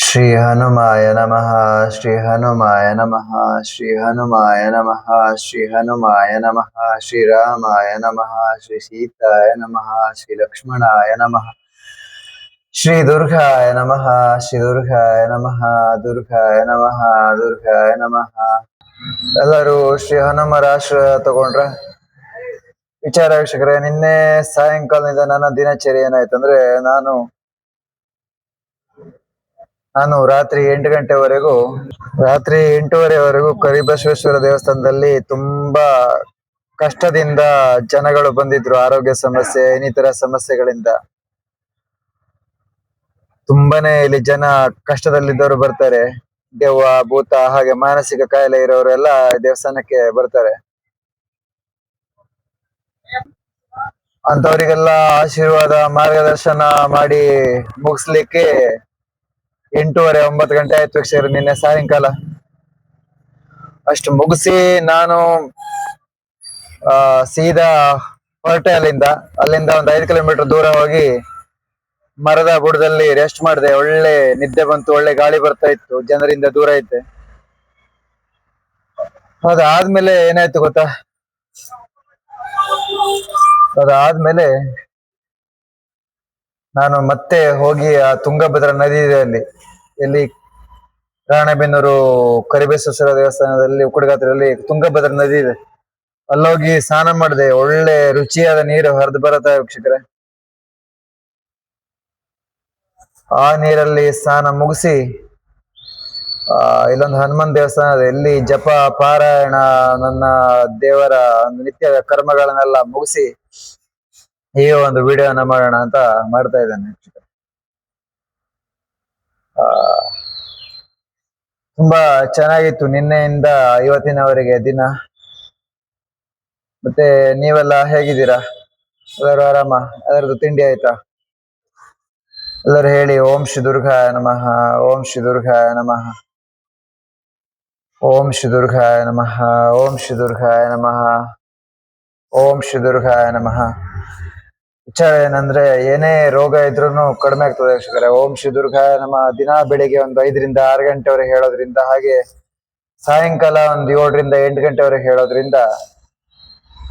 ಶ್ರೀ ಹನುಮಾಯ ನಮಃ. ಶ್ರೀ ಹನುಮಾಯ ನಮಃ. ಶ್ರೀ ಹನುಮಾಯ ನಮಃ. ಶ್ರೀ ಹನುಮಾಯ ನಮಃ. ಶ್ರೀರಾಮಾಯ ನಮಃ. ಶ್ರೀ ಸೀತಾಯ ನಮಃ. ಶ್ರೀ ಲಕ್ಷ್ಮಣಾಯ ನಮಃ. ಶ್ರೀ ದುರ್ಗಾಯ ನಮಃ. ಶ್ರೀ ದುರ್ಗಾಯ ನಮಃ. ದುರ್ಗಾಯ ನಮಃ. ದುರ್ಗಾಯ ನಮಃ. ಎಲ್ಲರೂ ಶ್ರೀ ಹನುಮರ ಆಶ್ರಯ ತಗೊಂಡ್ರ? ವಿಚಾರ ವೀಕ್ಷಕರೇ, ನಿನ್ನೆ ಸಾಯಂಕಾಲದಿಂದ ನನ್ನ ದಿನಚರಿ ಏನಾಯ್ತಂದ್ರೆ, ನಾನು ರಾತ್ರಿ 8 ಗಂಟೆವರೆಗೂ ರಾತ್ರಿ 8:30ವರೆಗೂ ಕರಿಬಸವೇಶ್ವರ ದೇವಸ್ಥಾನದಲ್ಲಿ ತುಂಬಾ ಕಷ್ಟದಿಂದ ಜನಗಳು ಬಂದಿದ್ರು. ಆರೋಗ್ಯ ಸಮಸ್ಯೆ, ಇನ್ನಿತರ ಸಮಸ್ಯೆಗಳಿಂದ ತುಂಬಾನೇ ಇಲ್ಲಿ ಜನ ಕಷ್ಟದಲ್ಲಿದ್ದವರು ಬರ್ತಾರೆ. ದೆವ್ವ, ಭೂತ, ಹಾಗೆ ಮಾನಸಿಕ ಕಾಯಿಲೆ ಇರೋರು ಎಲ್ಲ ದೇವಸ್ಥಾನಕ್ಕೆ ಬರ್ತಾರೆ. ಅಂತವರಿಗೆಲ್ಲ ಆಶೀರ್ವಾದ, ಮಾರ್ಗದರ್ಶನ ಮಾಡಿ ಮುಗಿಸ್ಲಿಕ್ಕೆ 8:30 9 ಗಂಟೆ ಆಯ್ತು ವೀಕ್ಷಕರು. ನಿನ್ನೆ ಸಾಯಂಕಾಲ ಅಷ್ಟು ಮುಗಿಸಿ ನಾನು ಸೀದಾ ಹೊರಟೆ. ಅಲ್ಲಿಂದ ಒಂದು 5 ಕಿಲೋಮೀಟರ್ ದೂರ ಹೋಗಿ ಮರದ ಬುಡದಲ್ಲಿ ರೆಸ್ಟ್ ಮಾಡಿದೆ. ಒಳ್ಳೆ ನಿದ್ದೆ ಬಂತು, ಒಳ್ಳೆ ಗಾಳಿ ಬರ್ತಾ ಇತ್ತು, ಜನರಿಂದ ದೂರ ಇದ್ದೆ. ಅದಾದ್ಮೇಲೆ ಏನಾಯ್ತು ಗೊತ್ತಾ? ಅದಾದ್ಮೇಲೆ ನಾನು ಮತ್ತೆ ಹೋಗಿ ಆ ತುಂಗಭದ್ರಾ ನದಿ ಇದೆ ಎಲ್ಲಿ ರಾಣೆಬೆನ್ನೂರು ಕರಿಬಸವೇಶ್ವರ ದೇವಸ್ಥಾನದಲ್ಲಿ ಉಕ್ಕಡಗಾತ್ರಲ್ಲಿ ತುಂಗಭದ್ರಾ ನದಿ ಇದೆ. ಅಲ್ಲೋಗಿ ಸ್ನಾನ ಮಾಡಿದೆ. ಒಳ್ಳೆ ರುಚಿಯಾದ ನೀರು ಹರಿದು ಬರತ್ತ ವೀಕ್ಷಕರೇ. ಆ ನೀರಲ್ಲಿ ಸ್ನಾನ ಮುಗಿಸಿ ಇಲ್ಲೊಂದು ಹನುಮನ್ ದೇವಸ್ಥಾನ ಇದೆ, ಎಲ್ಲಿ ಜಪ, ಪಾರಾಯಣ, ನನ್ನ ದೇವರ ನಿತ್ಯ ಕರ್ಮಗಳನ್ನೆಲ್ಲ ಮುಗಿಸಿ ಈ ಒಂದು ವಿಡಿಯೋನ ಮಾಡೋಣ ಅಂತ ಮಾಡ್ತಾ ಇದ್ದೇನೆ. ತುಂಬಾ ಚೆನ್ನಾಗಿತ್ತು ನಿನ್ನೆಯಿಂದ ಇವತ್ತಿನವರೆಗೆ ದಿನ. ಮತ್ತೆ ನೀವೆಲ್ಲ ಹೇಗಿದ್ದೀರಾ? ಎಲ್ಲರೂ ಆರಾಮ? ಅದರದ್ದು ತಿಂಡಿ ಆಯ್ತಾ? ಎಲ್ಲರೂ ಹೇಳಿ ಓಂ ಶ್ರೀ ದುರ್ಗಾಯ ನಮಃ. ಓಂ ಶ್ರೀ ದುರ್ಗಾಯ ನಮಃ. ಓಂ ಶ್ರೀ ದುರ್ಗಾಯ ನಮಃ. ಓಂ ಶ್ರೀ ದುರ್ಗಾಯ ನಮಃ. ಓಂ ಶ್ರೀ ದುರ್ಗಾಯ ನಮಃ. ವಿಚಾರ ಏನಂದ್ರೆ, ಏನೇ ರೋಗ ಇದ್ರೂ ಕಡಿಮೆ ಆಗ್ತದೆ ವೀಕ್ಷಕರೇ. ಓಂ ಶ್ರೀ ದುರ್ಗಾಯ ನಮಃ ದಿನ ಬೆಳಿಗ್ಗೆ ಒಂದು 5 ರಿಂದ 6 ಗಂಟೆವರೆಗೆ ಹೇಳೋದ್ರಿಂದ, ಹಾಗೆ ಸಾಯಂಕಾಲ ಒಂದು 7 ರಿಂದ 8 ಗಂಟೆವರೆಗೆ ಹೇಳೋದ್ರಿಂದ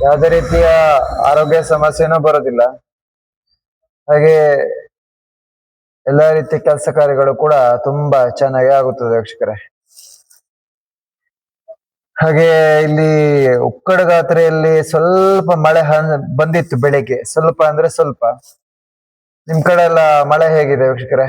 ಯಾವುದೇ ರೀತಿಯ ಆರೋಗ್ಯ ಸಮಸ್ಯೆನೂ ಬರೋದಿಲ್ಲ. ಹಾಗೆ ಎಲ್ಲಾ ರೀತಿಯ ಕೆಲಸ ಕಾರ್ಯಗಳು ಕೂಡ ತುಂಬಾ ಚೆನ್ನಾಗಿ ಆಗುತ್ತದೆ ವೀಕ್ಷಕರೇ. ಹಾಗೆ ಇಲ್ಲಿ ಉಕ್ಕಡಗಾತ್ರೆಯಲ್ಲಿ ಸ್ವಲ್ಪ ಮಳೆ ಬಂದಿತ್ತು ಬೆಳಿಗ್ಗೆ, ಸ್ವಲ್ಪ ಅಂದ್ರೆ ಸ್ವಲ್ಪ. ನಿಮ್ ಕಡೆ ಎಲ್ಲ ಮಳೆ ಹೇಗಿದೆ ವೀಕ್ಷಕರೇ?